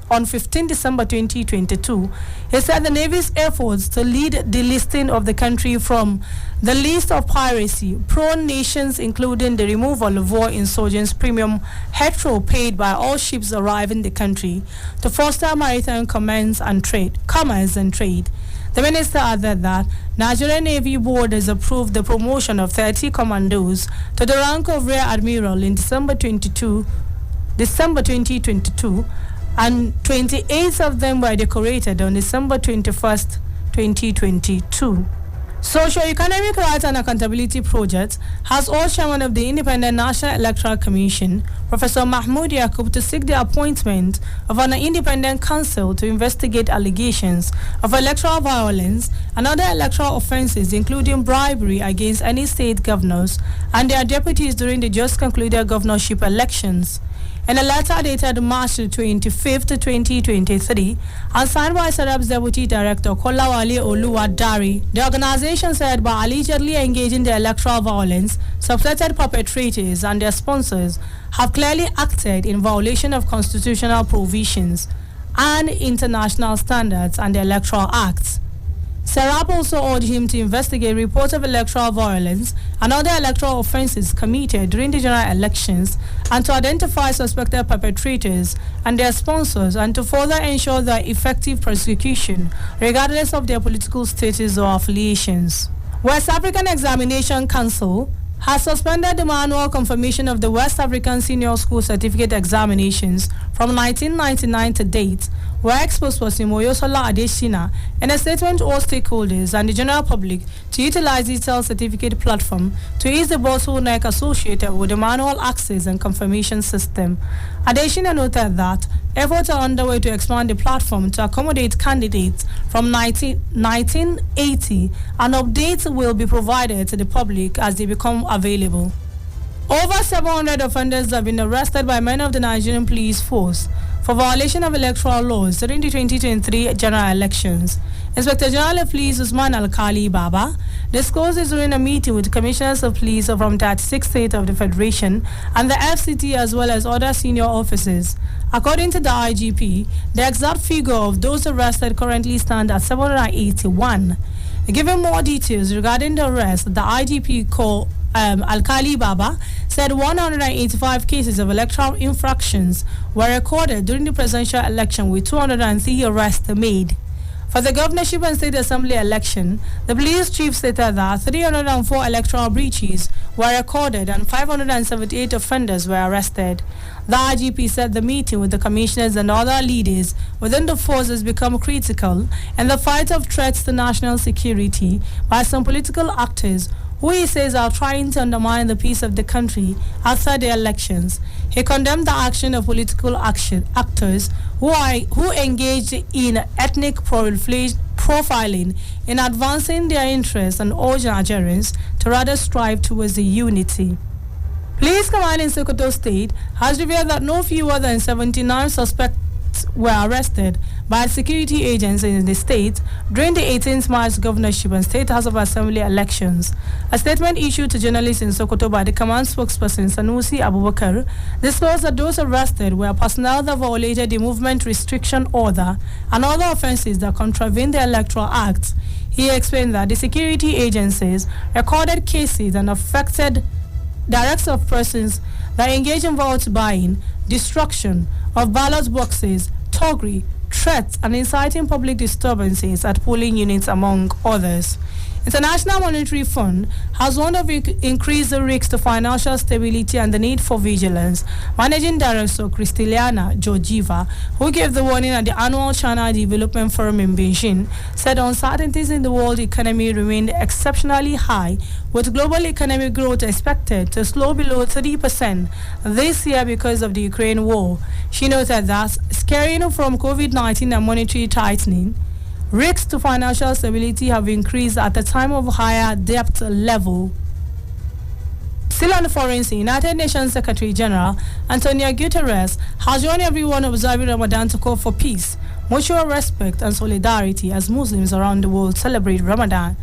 on 15 December 2022, he said the Navy's efforts to lead delisting of the country from the list of piracy-prone nations, including the removal of war insurgents premium hetero paid by all ships arriving in the country to foster maritime commerce and trade. The minister added that Nigerian Navy Board has approved the promotion of 30 commandos to the rank of Rear Admiral in December 2022, and 28 of them were decorated on December 21st, 2022. Socio-Economic Rights and Accountability Project has urged Chairman of the Independent National Electoral Commission, Professor Mahmoud Yakub, to seek the appointment of an independent council to investigate allegations of electoral violence and other electoral offences, including bribery against any state governors and their deputies during the just concluded governorship elections. In a letter dated March 25th, 2023, and signed by SERAP's Deputy Director Kolawale Oluwadari, the organization said by allegedly engaging the electoral violence, suspected perpetrators and their sponsors have clearly acted in violation of constitutional provisions and international standards and the Electoral Acts. SERAP also urged him to investigate reports of electoral violence and other electoral offences committed during the general elections and to identify suspected perpetrators and their sponsors and to further ensure their effective prosecution regardless of their political status or affiliations. West African Examination Council has suspended the manual confirmation of the West African Senior School Certificate Examinations from 1999 to date, where spokesperson Moyosola Adesina in a statement urged stakeholders and the general public to utilize the digital certificate platform to ease the bottleneck associated with the manual access and confirmation system. Adesina noted that efforts are underway to expand the platform to accommodate candidates from 1980, and updates will be provided to the public as they become available. Over 700 offenders have been arrested by men of the Nigerian police force for violation of electoral laws during the 2023 general elections. Inspector General of Police Usman Alkali Baba disclosed this during a meeting with commissioners of police from 36 states of the Federation and the FCT as well as other senior officers. According to the IGP, the exact figure of those arrested currently stand at 781. Giving more details regarding the arrest, the IGP called Alkali Baba said 185 cases of electoral infractions were recorded during the presidential election, with 203 arrests made. For the governorship and state assembly election, the police chief stated that 304 electoral breaches were recorded and 578 offenders were arrested. The IGP said the meeting with the commissioners and other leaders within the force has become critical in the fight of threats to national security by some political actors who he says are trying to undermine the peace of the country after the elections. He condemned the action of political actors who engaged in ethnic profiling in advancing their interests and urged Nigerians to rather strive towards the unity. Police command in Sokoto State has revealed that no fewer than 79 suspects were arrested by security agents in the state during the 18th March governorship and State House of Assembly elections. A statement issued to journalists in Sokoto by the command spokesperson Sanusi Abubakar disclosed that those arrested were personnel that violated the movement restriction order and other offences that contravened the Electoral Act. He explained that the security agencies recorded cases and affected directs of persons that engage in vote buying, destruction of ballot boxes, thuggery, threats, and inciting public disturbances at polling units, among others. International Monetary Fund has warned of increased risks to financial stability and the need for vigilance. Managing Director Kristiliana Georgieva, who gave the warning at the annual China Development Forum in Beijing, said uncertainties in the world economy remain exceptionally high, with global economic growth expected to slow below 3% this year because of the Ukraine war. She noted that scaring from COVID-19 and monetary tightening, risks to financial stability have increased at a time of higher debt level. Still on the foreign scene, United Nations Secretary General Antonio Guterres has joined everyone observing Ramadan to call for peace, mutual respect and solidarity as Muslims around the world celebrate Ramadan.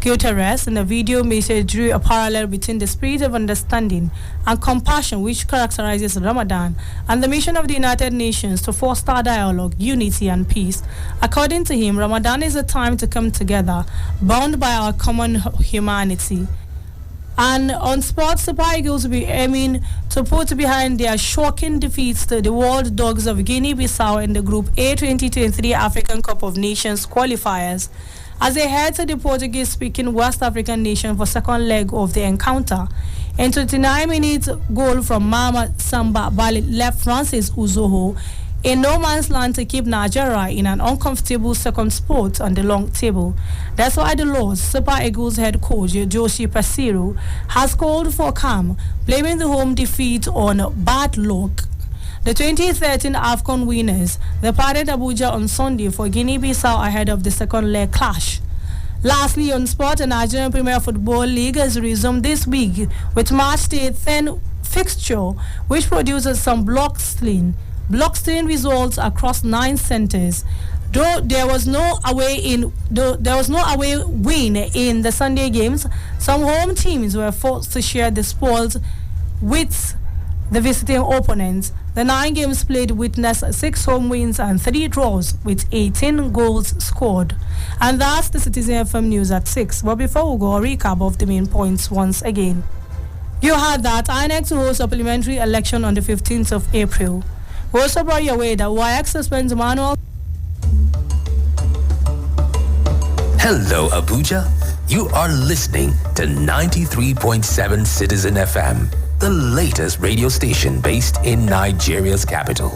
Guterres in a video message drew a parallel between the spirit of understanding and compassion which characterizes Ramadan and the mission of the United Nations to foster dialogue, unity, and peace. According to him, Ramadan is a time to come together, bound by our common humanity. And on sports, Super Eagles will be aiming to put behind their shocking defeats to the World Dogs of Guinea-Bissau in the Group A 2023 African Cup of Nations qualifiers as they head to the Portuguese-speaking West African nation for second leg of the encounter. In 29 minutes, goal from Mama Samba Bali left Francis Uzoho in no man's land to keep Nigeria in an uncomfortable second spot on the long table. That's why the Lords Super Eagles head coach Joshi Pasiro has called for calm, blaming the home defeat on bad luck. The 2013 AFCON winners departed Abuja on Sunday for Guinea-Bissau ahead of the second leg clash. Lastly, on sport, the Nigerian Premier Football League has resumed this week with March Day 10 fixture, which produces some blockstealing results across 9 centers. Though there was no away win in the Sunday games, some home teams were forced to share the spoils with the visiting opponents. The 9 games played witnessed 6 home wins and 3 draws with 18 goals scored. And that's the Citizen FM news at 6. But before we go, a recap of the main points once again. You heard that INEC to hold supplementary election on the 15th of April. We also brought your way that YX suspends manual. Hello, Abuja. You are listening to 93.7 Citizen FM, the latest radio station based in Nigeria's capital.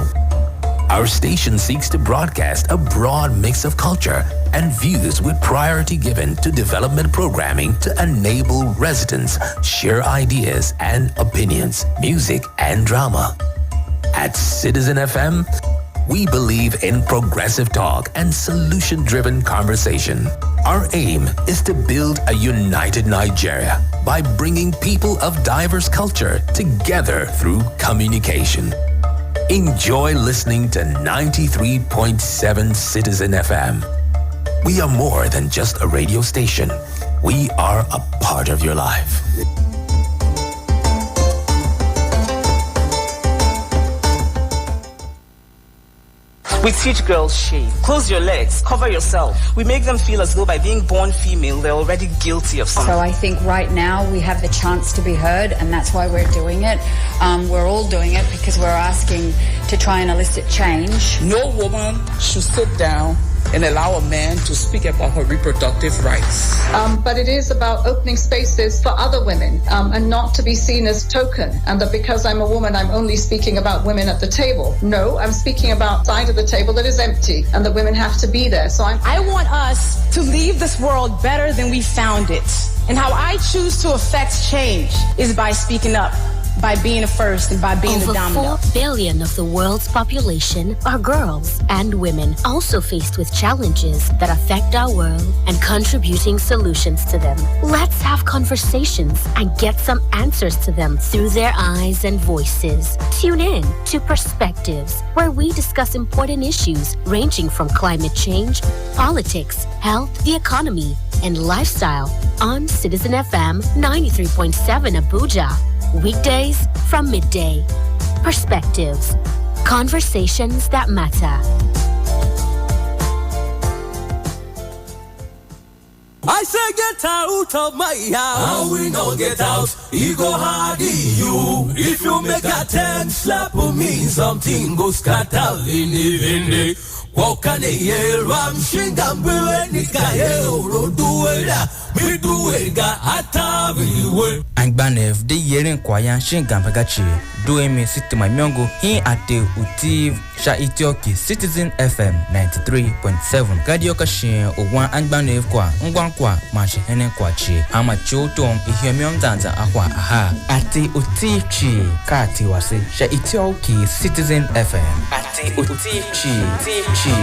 Our station seeks to broadcast a broad mix of culture and views with priority given to development programming to enable residents share ideas and opinions, music and drama. At Citizen FM, we believe in progressive talk and solution-driven conversation. Our aim is to build a united Nigeria by bringing people of diverse culture together through communication. Enjoy listening to 93.7 Citizen FM. We are more than just a radio station. We are a part of your life. We teach girls shave. Close your legs, cover yourself. We make them feel as though by being born female, they're already guilty of something. So I think right now we have the chance to be heard, and that's why we're doing it. We're all doing it because we're asking to try and elicit change. No woman should sit down and allow a man to speak about her reproductive rights. But it is about opening spaces for other women and not to be seen as token, and that because I'm a woman, I'm only speaking about women at the table. No, I'm speaking about the side of the table that is empty and that women have to be there. So I want us to leave this world better than we found it. And how I choose to affect change is by speaking up, by being the first and by being the dominant. Over 4 billion of the world's population are girls and women, also faced with challenges that affect our world and contributing solutions to them. Let's have conversations and get some answers to them through their eyes and voices. Tune in to Perspectives, where we discuss important issues ranging from climate change, politics, health, the economy, and lifestyle on Citizen FM 93.7 Abuja. Weekdays from midday. Perspectives. Conversations that matter. I say get out of my house. How we no get out? He go hard you. If you make a 10 slap on me, something go scatter in the Wakane ram shingambe nikaye uroduela miduega ataviwe. Angbanev de yeren kwayan shingampagachi doemi sitima miongo hin ate utiv sha itioki Citizen FM 93.7 radio kashin owan Angbanev kwa ngwankwa mashi henen kwachi ama chotom ihemion danza ahwa aha ate utichi kati wase sha itioki Citizen FM ate utichi tichi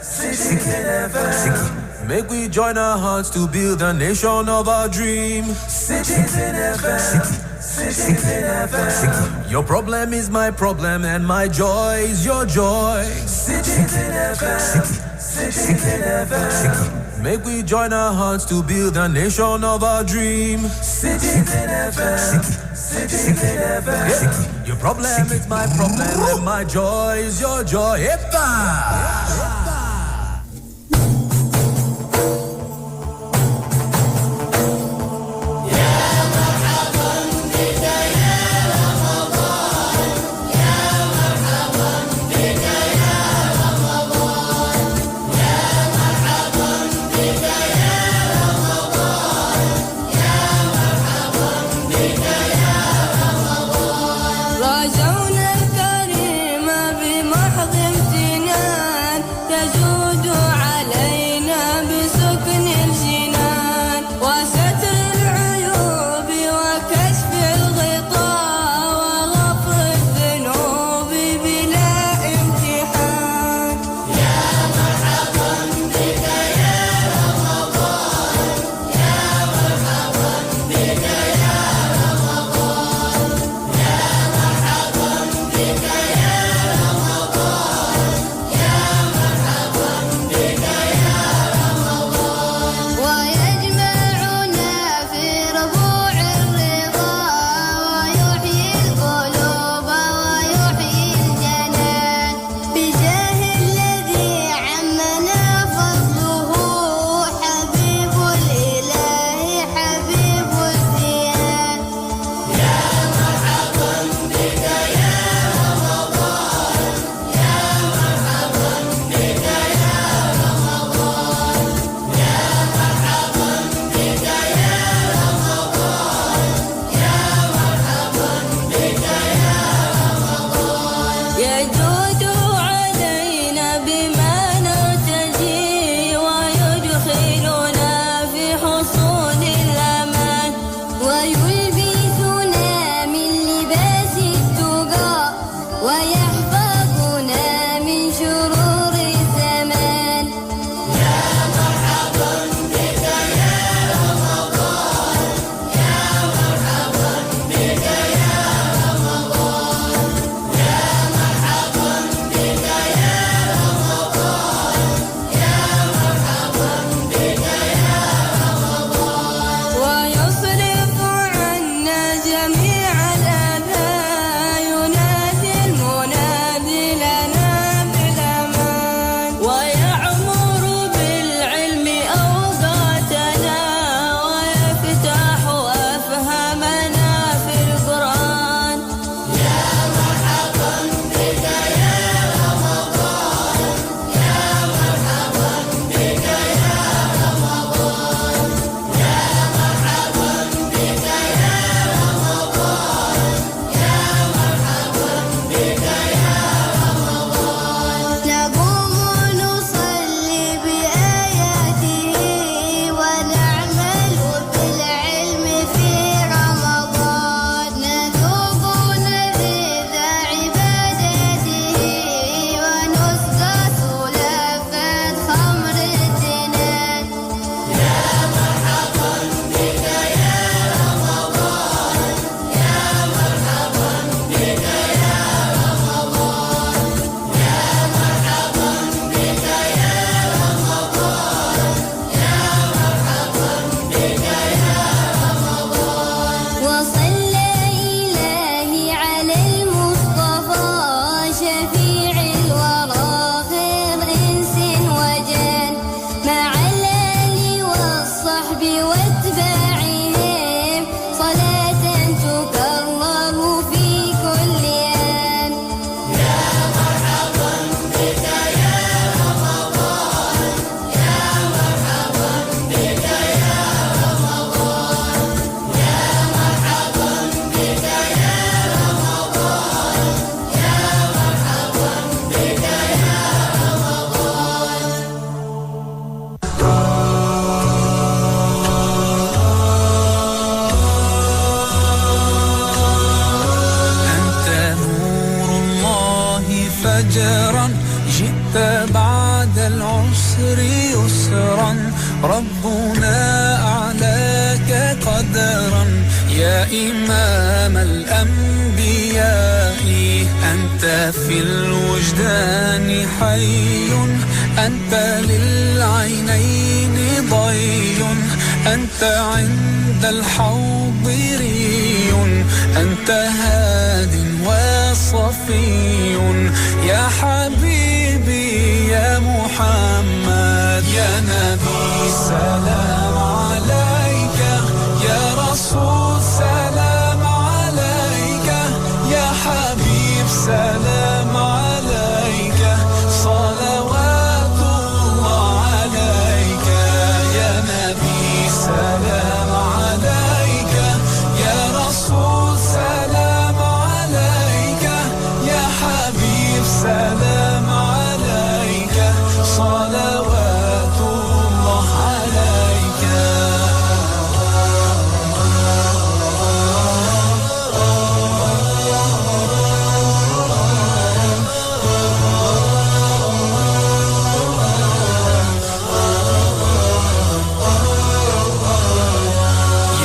Citizen FM. Make we join our hearts to build a nation of our dream. Citizen FM. Citizen FM. Your problem is my problem and my joy is your joy. Citizen FM. Citizen FM. Make we join our hearts to build a nation of our dream. Citizen FM. Citizen FM. Yeah. Your problem is my problem and my joy is your joy. Epa! فجرا جئت بعد العسر يسرا ربنا أعلاك قدرا يا إمام الأنبياء أنت في الوجدان حي أنت للعينين ضي أنت عند الحوض ري أنت هاد وصفي يا حبيبي يا محمد يا نبي سلام عليك يا رسول سلام عليك يا حبيب سلام عليك صلوات الله عليك يا نبي سلام عليك يا رسول سلام عليك يا حبيب سلام عليك صلوات الله عليك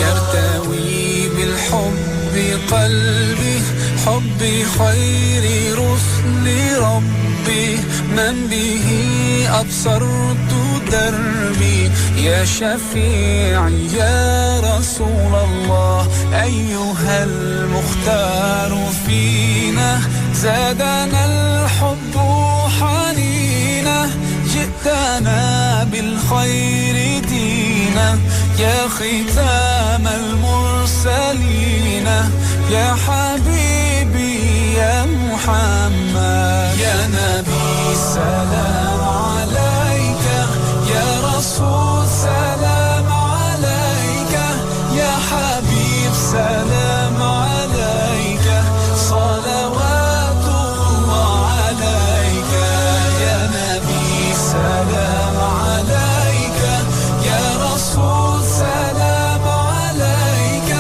يرتوي بالحب قلبي حب خير رسل ربي من به أبصرت دربي يا شفيعي يا رسول الله أيها المختار فينا زادنا الحب حنينا جئتنا بالخير دينا يا ختام المرسلين يا حبيبي يا محمد يا نبي سلام عليك يا رسول سلام عليك يا حبيب سلام عليك صلوات الله عليك يا نبي سلام عليك يا رسول سلام عليك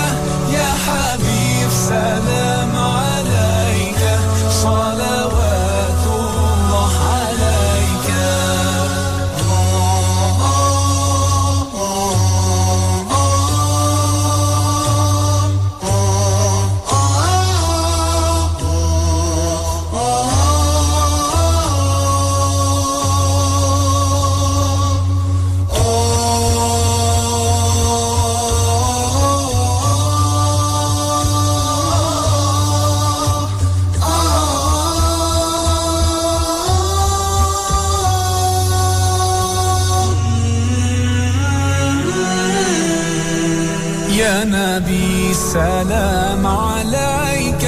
يا حبيب سلام عليك صلوات الله عليك يا نبي سلام عليك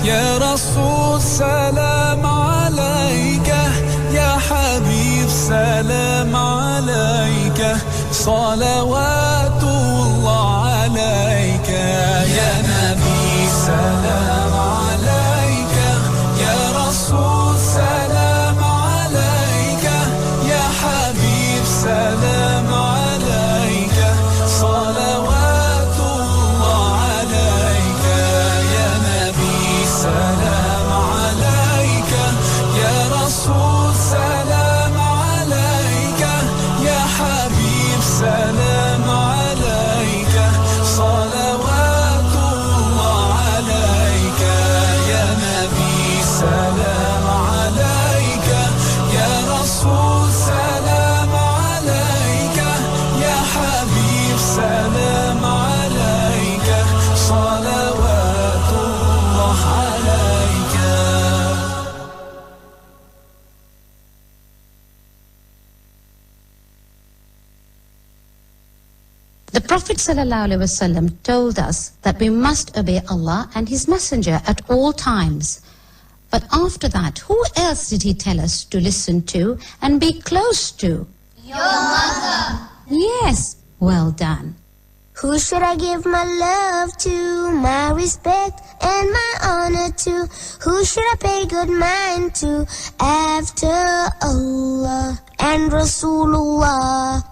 يا رسول سلام عليك يا حبيب سلام عليك صلوات الله عليك يا نبي سلام عليك يا رسول سلام عليك يا حبيب سلام عليك صلوات الله عليك يا نبي سلام عليك يا رسول سلام عليك يا حبيب سلام عليك صلوات الله عليك يا نبي سلام عليك يا رسول سلام عليك يا حبيب سلام عليك صلوات الله عليك The Prophet ﷺ told us that we must obey Allah and His Messenger at all times. But after that, who else did He tell us to listen to and be close to? Your mother. Yes, well done. Who should I give my love to, my respect and my honor to? Who should I pay good mind to after Allah and Rasulullah?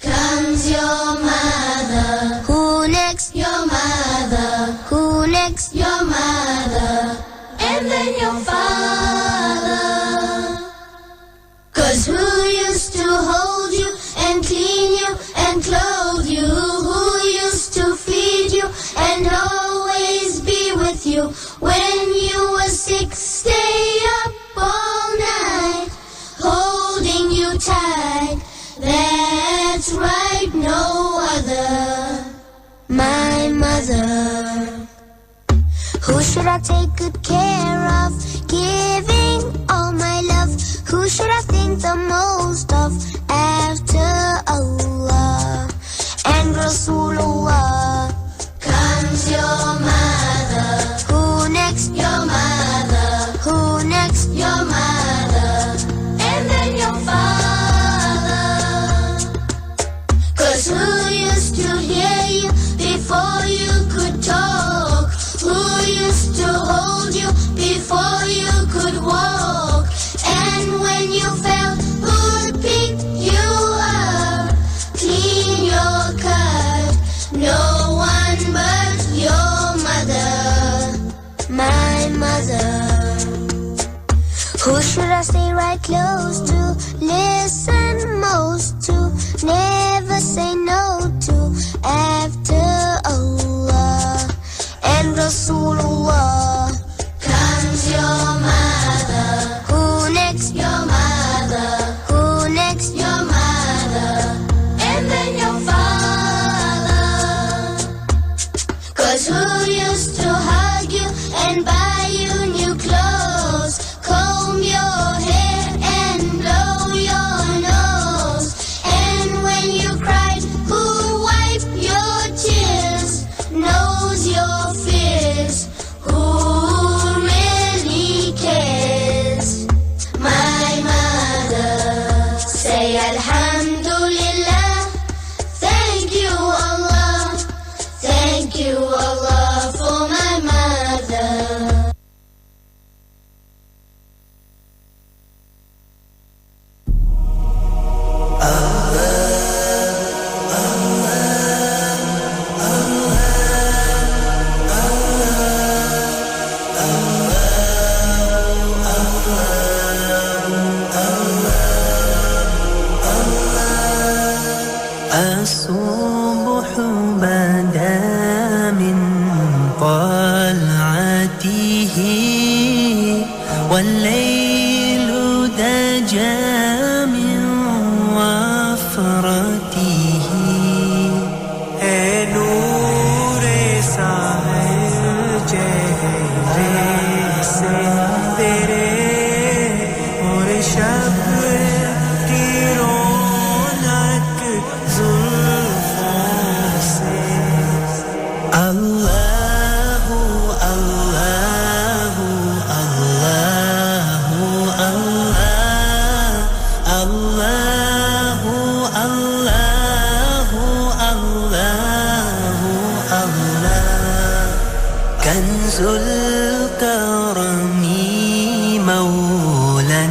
Comes your mother. Who next? Your mother. Who next? Your mother. And then your father. 'Cause who used to hold you and clean you When you were 6, stay up all night, holding you tight. That's right, no other. My mother. Who should I take good care of? Giving all my love. Who should I think the most of after Allah and Rasulullah? Comes your mother. Who next? Your mother. Who next? Your mother. And then your father. 'Cause who used to hear you before you could talk? Who used to hold you before you could walk? And when you fell, who'd pick you up, clean your cut? No one but your mother, my mother. Who should I stay right close to, listen most to, never say no to after Allah and Rasulullah? Comes your mother. Who next? Your mother. Who next? Your mother. And then your father. 'Cause who used to hug you and buy you new clothes, comb your hair and blow your nose? And when you cried, who wiped your tears, knows your fears? Who really cares? My mother. Say Alhamdulillah. Thank you Allah. Thank you Allah for my mother. الصبح بدا من طلعته والليل دجى من وفرته نور साहब चेहरे से तेरे और शब की रौनक जुल्फों से अल्लाहु अल्लाहु अल्लाहु अल्लाहु अल्लाहु अल्लाहु अल्लाह कंजुल करमी मौला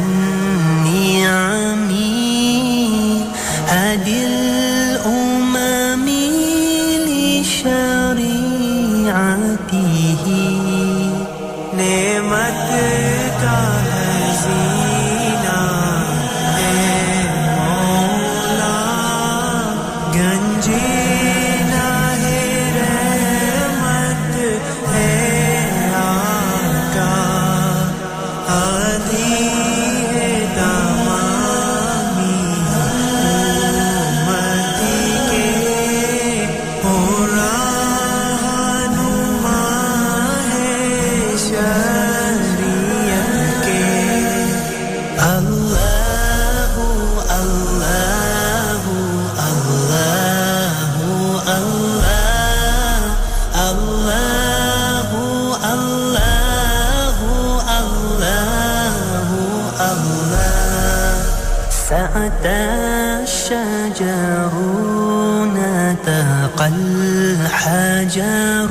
النعمي هدي الأمم لشريعته نعمت का खज़ीना है मौला गंजीना है रहमत है आका आदि है तमामी उम्मती के हो रहनुमा है शरीयत के अल्लाहु अल्लाहु अल्लाहु अल्लाह अल्लाहु अल्लाहु अल्लाहु अल्लाह سأتى الشجر نطق الحجر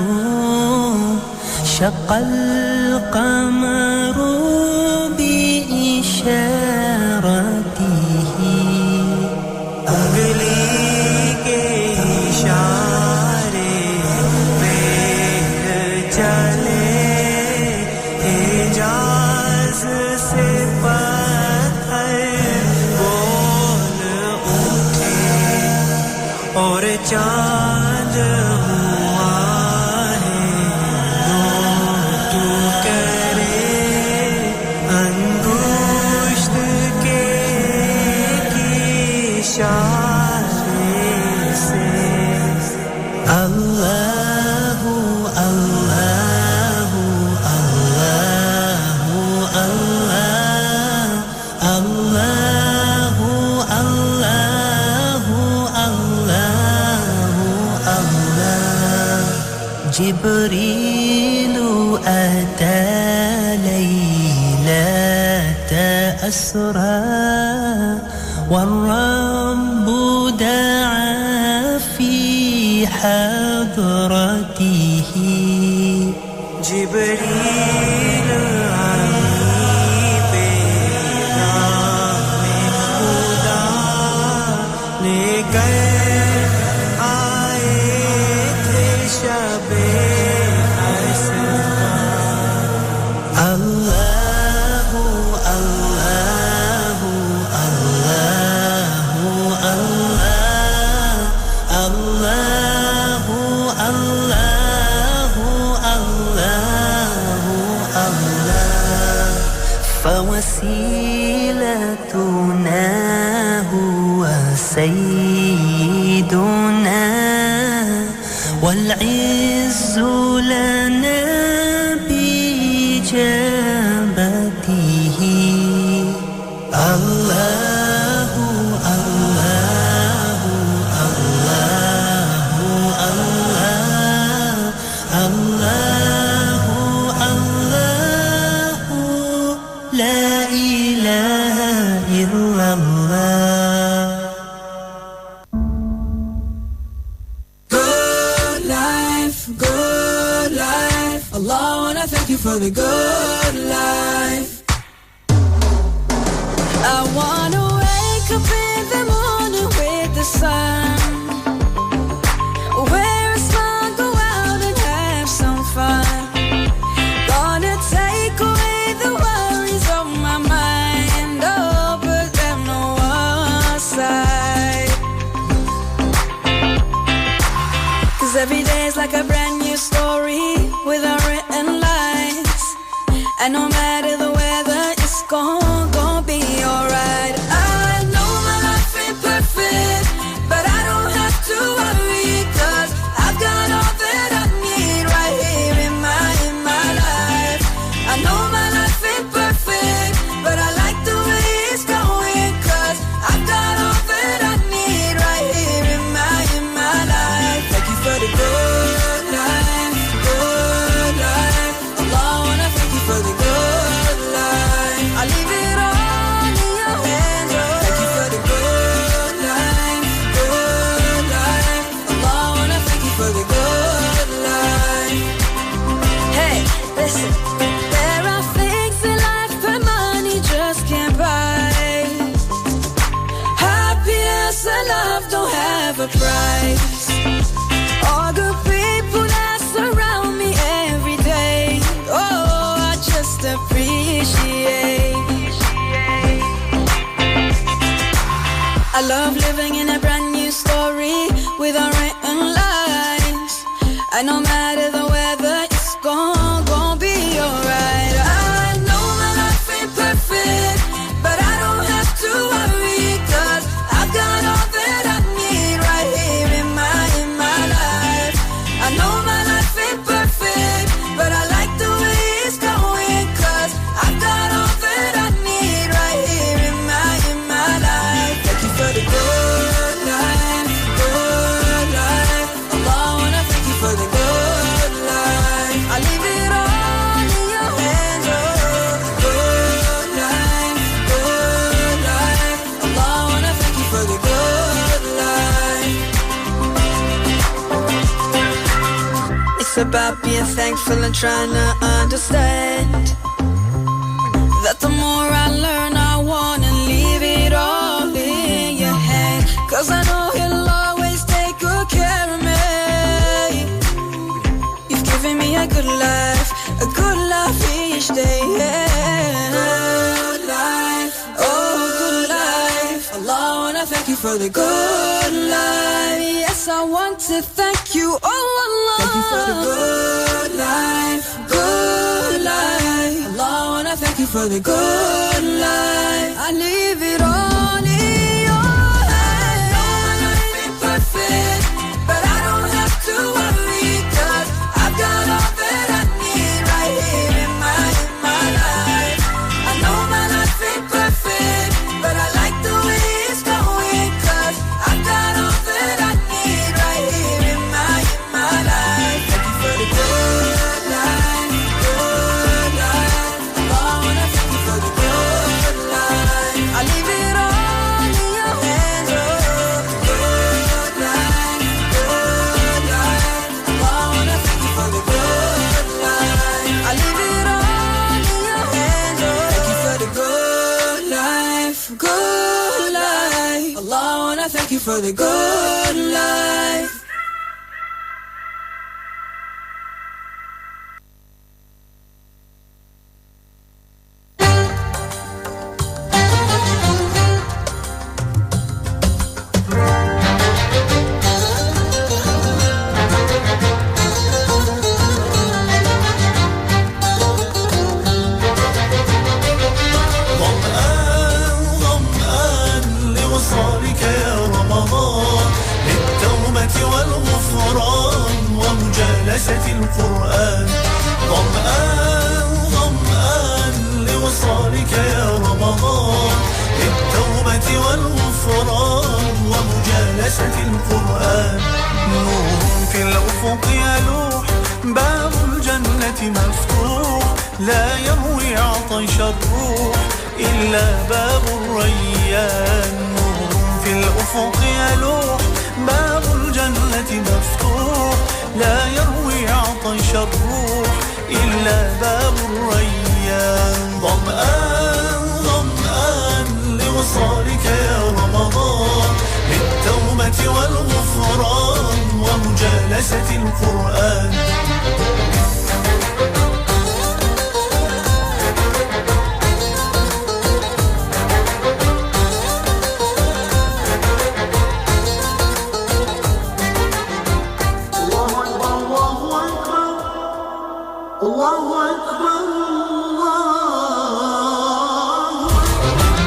شق القمر بإشارته उंगली के इशारे पे चले एजाज से पत्थर बोल उठे और चांद हुआ है दो أسرى والرب دعا في حضرته جبريل فوسيلتنا هو سيدنا والعز لنا بإجابته الله الله الله الله الله الله لا إله إلا الله. Good life, good life. Allah, wanna thank you for the good life. I wanna wake up in the morning with the sun, wear a smile, go out and have some fun. Gonna take away the worries of my mind, oh, put them to one side. 'Cause every day is like a brand new story with unwritten lines, and no matter the weather, it's gonna be alright. I know my life ain't perfect, but I don't have to worry, 'cause I've got all that I need right here in my life. I know my life ain't perfect, but I like the way it's going, 'cause I've got all that I need right here in my life. Thank you for the good life, good life. Allah, wanna thank you for the good life. I leave it all in your hands, oh. Thank you for the good life, good life. Allah, wanna thank you for the good life. Hey, listen, there are things in life that money just can't buy. Happiness and love don't have a price. All good people that surround me every day, oh, I just appreciate. I love living in a brand new story with unwritten lines, and no matter the weather, it's gonna be alright. I know my life ain't perfect, but I don't have to worry, 'cause I've got all that I need right here in my life. I know my life ain't perfect, but I like the way it's going, 'cause I've got all that I need right here in my life. Thank you for the good life, good life. Allah, wanna thank you for the good life. I leave it all in your hands, oh. Good life, good life. Allah, wanna thank you for the good life. It's about being thankful and trying to understand that the more I learn, I wanna leave it all in your hand. 'Cause I know he'll always take good care of me. You've given me a good life each day. Yeah. Good life, oh good life. Allah, wanna thank you for the good life. Yes, I want to thank you, oh Allah. Thank you for the good life, good life. Allah, wanna thank you for the good life. I leave it all in your hands. I know my life ain't perfect, but I don't have to worry, 'cause I've got all that I need right here in my life. I know my life ain't perfect, but I like the way it's going, 'cause I've got all that I need right here in my life. Thank you for the good life, good life. Allah, wanna thank you for the good life. for the good life. القرآن ظمآن ظمآن لوصالك يا رمضان للتوبة والغفران ومجالسة القرآن نور في الأفق يلوح باب الجنة مفتوح لا يروي عطش الروح إلا باب الريان نور في الأفق يلوح باب الجنة مفتوح لا يروي عطش الروح إلا باب الريان ظمآن ظمآن لوصالك يا رمضان للتوبة والغفران ومجالسة القرآن الله أكبر الله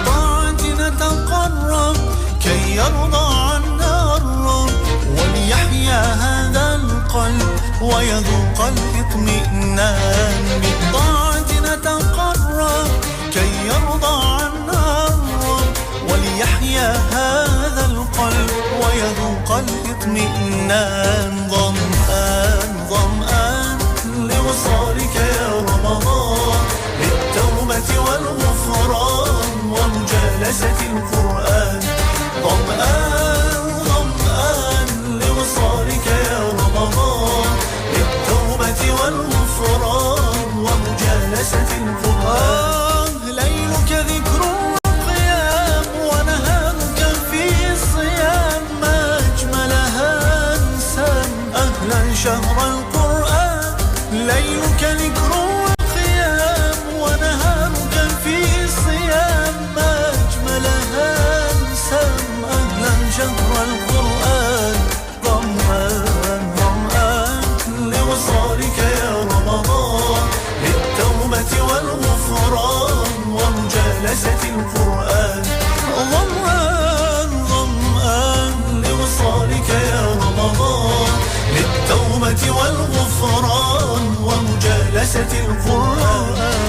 طاعة نتقرب كي يرضى عنا الرب وليحيا هذا القلب ويذوق الاطمئنان بالطاعة نتقرب كي يرضى عنا الرب وليحيا هذا القلب ويذوق الاطمئنان ظمآن ظمآن لوصالك يا رمضان للتوبة والغفران ومجالسة القرآن ظمآن ظمآن لوصالك يا رمضان للتوبة والغفران ومجالسة القرآن ليلك ذكر وقيام ونهارك في الصيام ما أجملها أنسان أهلا شهر القرآن ليلك ذكر وقيام ونهارك في صيام ما أجملها أنسام أهلا شهر القرآن ظمآن ظمآن لوصالك يا رمضان للتوبة والغفران ومجالسة القرآن ظمآن ظمآن لوصالك يا رمضان للتوبة والغفران ومجالسة القرآن